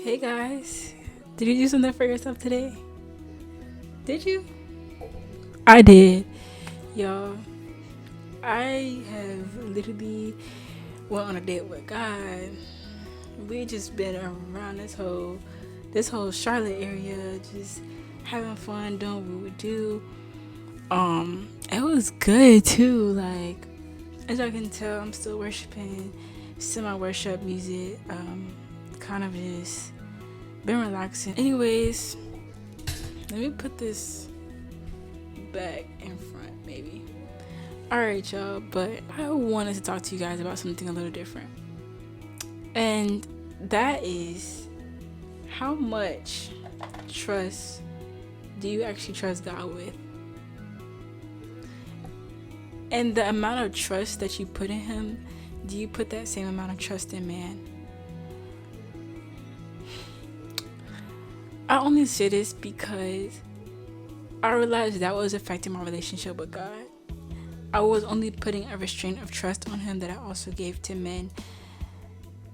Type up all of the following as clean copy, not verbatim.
Hey guys, did you do something for yourself today? Did you? I did. Y'all, I have literally went on a date with God. We just been around this whole Charlotte area, just having fun, doing what we do. It was good too. Like, as y'all can tell, I'm still worshiping, semi worship music. Kind of just been relaxing. Anyways, let me put this back in front, maybe. Alright, y'all, but I wanted to talk to you guys about something a little different. And that is, how much trust do you actually trust God with? And the amount of trust that you put in Him, do you put that same amount of trust in man? I only say this because I realized that was affecting my relationship with God. I was only putting a restraint of trust on Him that I also gave to men.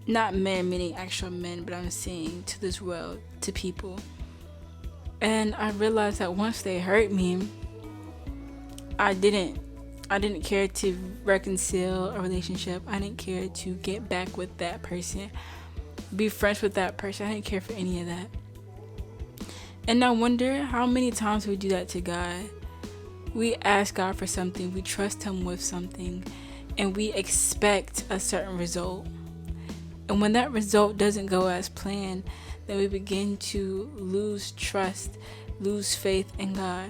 Not men meaning actual men, but I'm saying to this world, to people. And I realized that once they hurt me, I didn't care to reconcile a relationship. I didn't care to get back with that person, be friends with that person. I didn't care for any of that. And I wonder how many times we do that to God. We ask God for something, we trust Him with something, and we expect a certain result. And when that result doesn't go as planned, then we begin to lose trust, lose faith in God.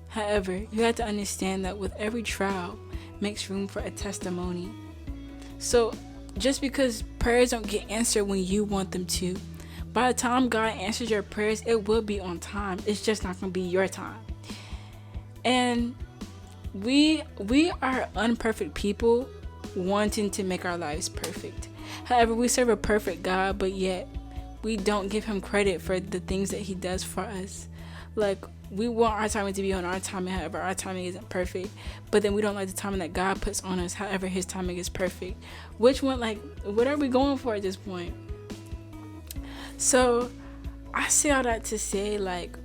However, you have to understand that with every trial makes room for a testimony. So just because prayers don't get answered when you want them to, by the time God answers your prayers, it will be on time. It's just not going to be your time. And we are imperfect people wanting to make our lives perfect. However, we serve a perfect God, but yet we don't give Him credit for the things that He does for us. Like, we want our timing to be on our timing, however, our timing isn't perfect. But then we don't like the timing that God puts on us, however, His timing is perfect. Which one, like, what are we going for at this point? So, I say all that to say, like,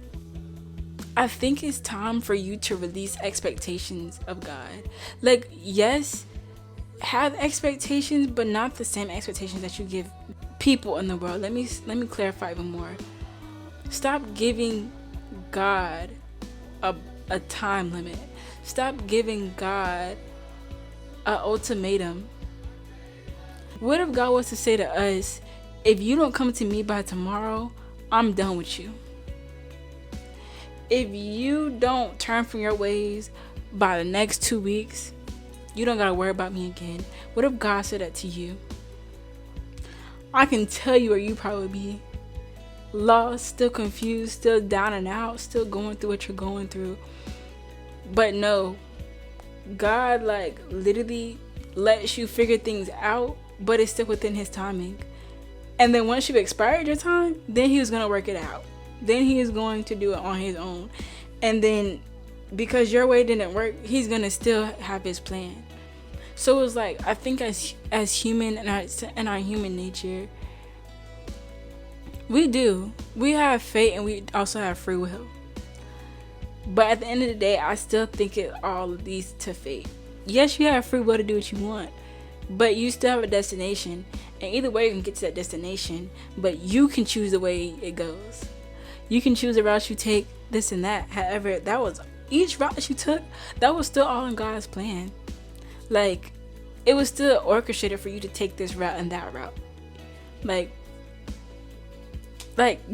I think it's time for you to release expectations of God. Like, yes, have expectations, but not the same expectations that you give people in the world. Let me clarify even more. Stop giving God a time limit. Stop giving God an ultimatum. What if God was to say to us, if you don't come to me by tomorrow, I'm done with you. If you don't turn from your ways by the next 2 weeks, you don't gotta worry about me again. What if God said that to you? I can tell you where you probably be. Lost, still confused, still down and out, still going through what you're going through. But no, God like literally lets you figure things out, but it's still within His timing. And then once you've expired your time, then He was gonna work it out. Then He is going to do it on His own. And then because your way didn't work, He's gonna still have His plan. So it's like, I think as human and our human nature, we have fate and we also have free will. But at the end of the day, I still think it all leads to fate. Yes, you have free will to do what you want, but you still have a destination, and either way you can get to that destination, but you can choose the way it goes. You can choose the route you take, this and that. However, that was each route that you took, that was still all in God's plan. Like, it was still orchestrated for you to take this route and that route. Like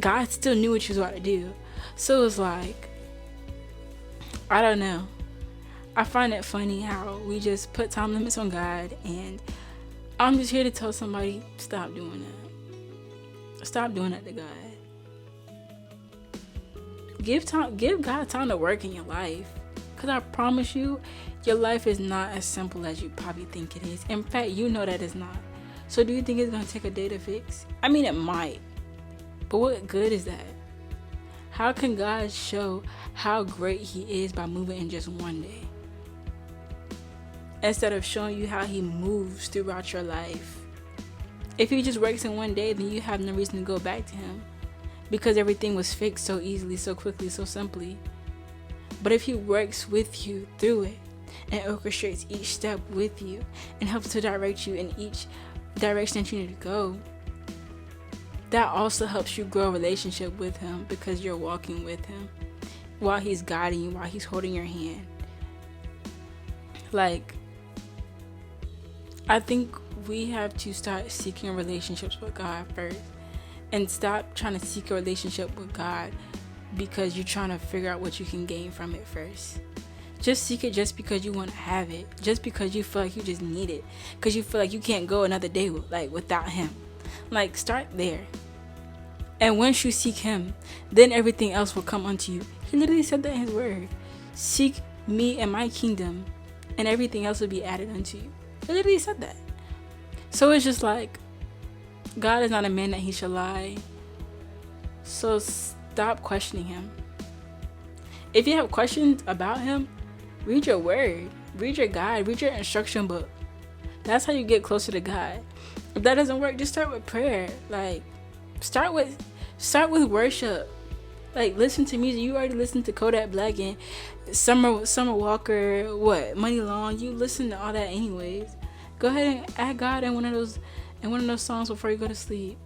God still knew what you was about to do. So it's like, I don't know. I find it funny how we just put time limits on God, and I'm just here to tell somebody, stop doing that. Stop doing that to God. Give God time to work in your life. Because I promise you, your life is not as simple as you probably think it is. In fact, you know that it's not. So do you think it's going to take a day to fix? I mean, it might. But what good is that? How can God show how great He is by moving in just one day? Instead of showing you how He moves throughout your life If he just works in one day, then you have no reason to go back to him, because everything was fixed so easily, so quickly, so simply. But if he works with you through it and orchestrates each step with you and helps to direct you in each direction that you need to go, that also helps you grow a relationship with him, because you're walking with him while he's guiding you, while he's holding your hand. Like, I think we have to start seeking relationships with God first, and stop trying to seek a relationship with God because you're trying to figure out what you can gain from it first. Just seek it just because you want to have it, just because you feel like you just need it, because you feel like you can't go another day without him. Like, start there. And once you seek him, then everything else will come unto you. He literally said that in his word. Seek me and my kingdom, and everything else will be added unto you. He literally said that. So it's just like, God is not a man that he should lie. So stop questioning him. If you have questions about him, read your word, read your guide, read your instruction book. That's how you get closer to God. If that doesn't work, just start with prayer. Like, start with worship. Like, listen to music. You already listened to Kodak Black and Summer Walker, Money Long. You listen to all that anyways. Go ahead and add God in one of those songs before you go to sleep.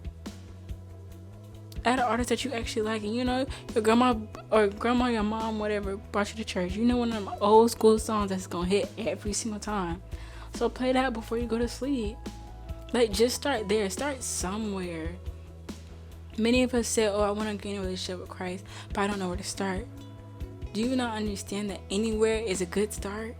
Add an artist that you actually like, and your grandma, your mom, whatever, brought you to church. One of them old school songs that's gonna hit every single time. So play that before you go to sleep. Like, just start there. Start somewhere. Many of us say, "Oh, I want to gain a relationship with Christ, but I don't know where to start." Do you not understand that anywhere is a good start?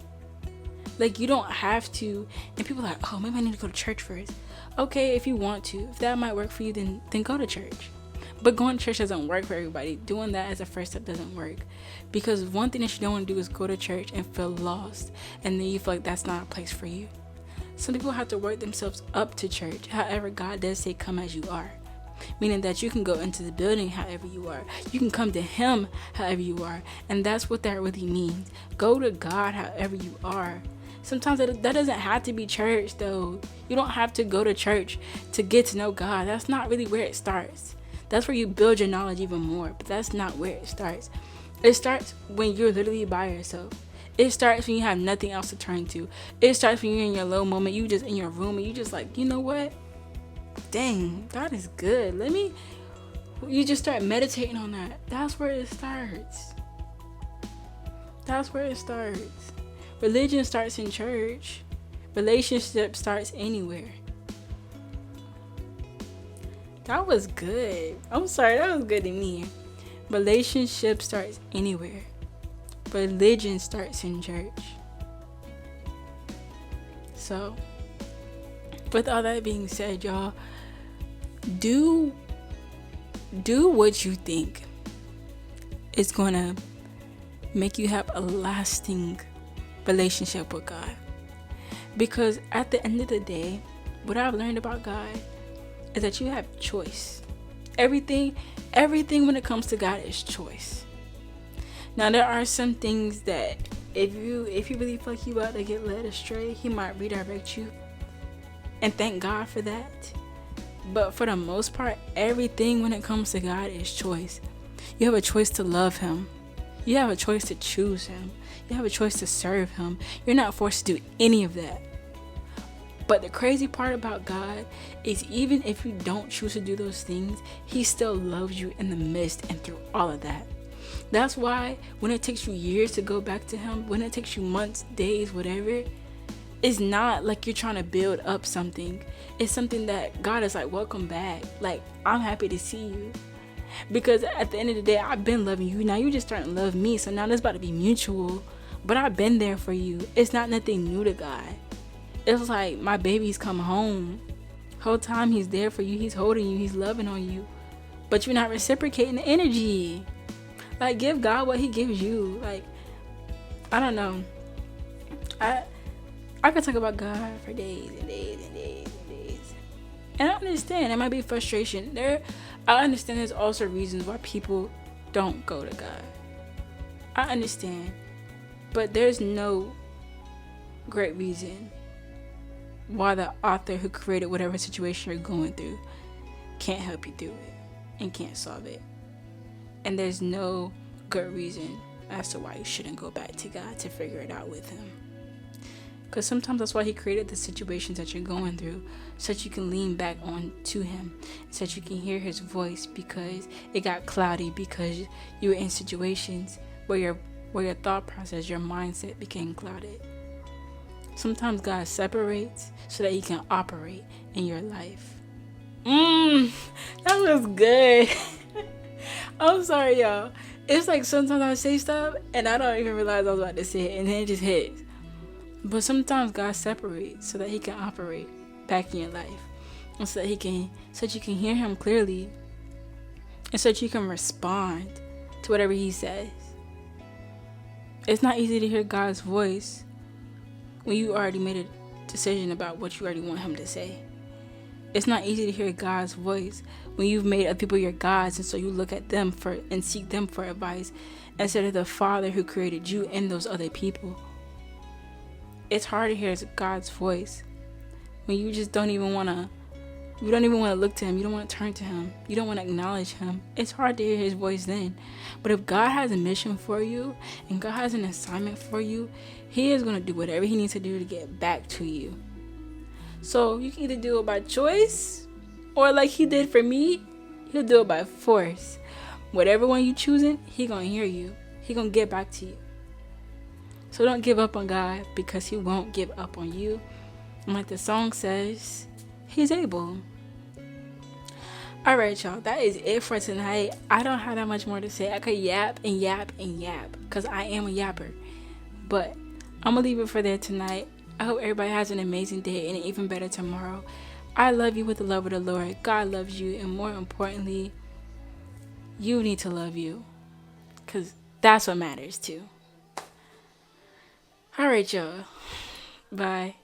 Like, you don't have to. And people are like, "Oh, maybe I need to go to church first." Okay, if you want to, if that might work for you, then go to church. But going to church doesn't work for everybody. Doing that as a first step doesn't work, because one thing that you don't want to do is go to church and feel lost, and then you feel like that's not a place for you. Some people have to work themselves up to church. However, God does say, "Come as you are," meaning that you can go into the building however you are. You can come to him however you are, and that's what that really means. Go to God however you are. Sometimes that doesn't have to be church, though. You don't have to go to church to get to know God. That's not really where it starts. That's where you build your knowledge even more, but that's not where it starts. It starts when you're literally by yourself. It starts when you have nothing else to turn to. It starts when you're in your low moment. You just in your room and you just like, you know what? Dang, God is good. You just start meditating on that. That's where it starts. That's where it starts. Religion starts in church. Relationship starts anywhere. That was good. I'm sorry, that was good to me. Relationship starts anywhere. Religion starts in church. So, with all that being said, y'all, do what you think is gonna make you have a lasting relationship with God. Because at the end of the day, what I've learned about God is that you have choice. Everything when it comes to God is choice. Now, there are some things that if you really feel like you about to get led astray, he might redirect you, and thank God for that. But for the most part, everything when it comes to God is choice. You have a choice to love him. You have a choice to choose him. You have a choice to serve him. You're not forced to do any of that. But the crazy part about God is, even if you don't choose to do those things, he still loves you in the midst and through all of that. That's why when it takes you years to go back to him, when it takes you months, days, whatever, it's not like you're trying to build up something. It's something that God is like, welcome back. Like, I'm happy to see you. Because at the end of the day, I've been loving you. Now you just starting to love me. So now it's about to be mutual. But I've been there for you. It's not nothing new to God. It's like my baby's come home. Whole time he's there for you. He's holding you. He's loving on you. But you're not reciprocating the energy. Like, give God what he gives you. Like, I don't know. I could talk about God for days and days and days and days. And I understand. There might be frustration. I understand there's also reasons why people don't go to God. I understand. But there's no great reason while the author who created whatever situation you're going through can't help you through it and can't solve it. And there's no good reason as to why you shouldn't go back to God to figure it out with him. Because sometimes that's why he created the situations that you're going through, so that you can lean back on to him, so that you can hear his voice, because it got cloudy because you were in situations where your thought process, your mindset became clouded. Sometimes God separates so that he can operate in your life. That was good. I'm sorry, y'all. It's like sometimes I say stuff and I don't even realize I was about to say it, and then it just hits. But sometimes God separates so that he can operate back in your life, and so that you can hear him clearly, and so that you can respond to whatever he says. It's not easy to hear God's voice when you already made a decision about what you already want him to say. It's not easy to hear God's voice when you've made other people your gods, and so you look at them and seek them for advice instead of the Father who created you and those other people. It's hard to hear God's voice when you just don't even want to look to him. You don't want to turn to him. You don't want to acknowledge him. It's hard to hear his voice then. But if God has a mission for you and God has an assignment for you, he is going to do whatever he needs to do to get back to you. So you can either do it by choice, or like he did for me, he'll do it by force. Whatever one you choosing, he going to hear you. He going to get back to you. So don't give up on God, because he won't give up on you. And like the song says, he's able. Alright, y'all, that is it for tonight. I don't have that much more to say. I could yap and yap and yap, because I am a yapper. But I'm going to leave it for there tonight. I hope everybody has an amazing day and an even better tomorrow. I love you with the love of the Lord. God loves you. And more importantly, you need to love you, because that's what matters too. Alright, y'all. Bye.